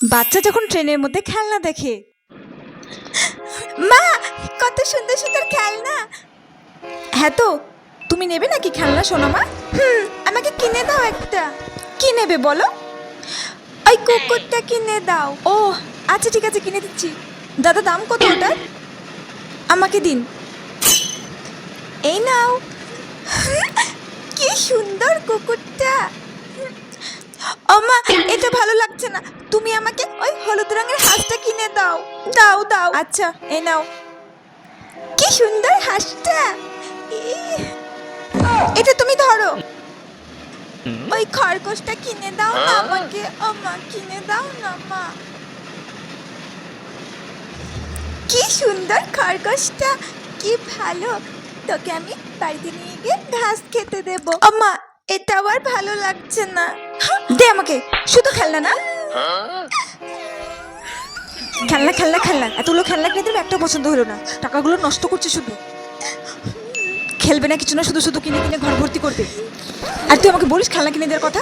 বাচ্চা যখন ট্রেনের মধ্যে খেলনা দেখে, মা কত সুন্দর সুন্দর খেলনা। হ্যাঁ তো তুমি নেবে নাকি খেলনা সোনা মা? আমাকে কিনে দাও একটা। কি নেবে বলো? ওই কুকুরটা কিনে দাও। ও আচ্ছা ঠিক আছে কিনে দিচ্ছি। দাদা দাম কত ওটার? আমাকে দিন। এই নাও। কি সুন্দর কুকুরটা। ও মা এটা ভালো লাগছে না, তুমি আমাকে ওই হলুদ রঙের হাঁসটা কিনে দাও। দাও দাও। আচ্ছা এই নাও। কি সুন্দর হাঁসটা। এটা তুমি ধরো। ওই খরগোশটা কিনে দাও না আমাকে। ও মা কিনে দাও না মা। কি সুন্দর খরগোশটা, কি ভালো। তোকে আমি বাড়িতে নিয়ে গিয়ে ঘাস খেতে দেব। ও মা এটা আবার ভালো লাগছে না। দে আমাকে। শুধু খেলনা না, খেলনা খেলনা খেলনা, এতগুলো খেলনা কিনে দিলে একটা পছন্দ হলো না। টাকাগুলো নষ্ট করছে শুধু। খেলবে না কিছু না, শুধু শুধু কিনে কিনে ঘর ভর্তি করবে। আর তুই আমাকে বলিস খেলনা কিনে দেওয়ার কথা।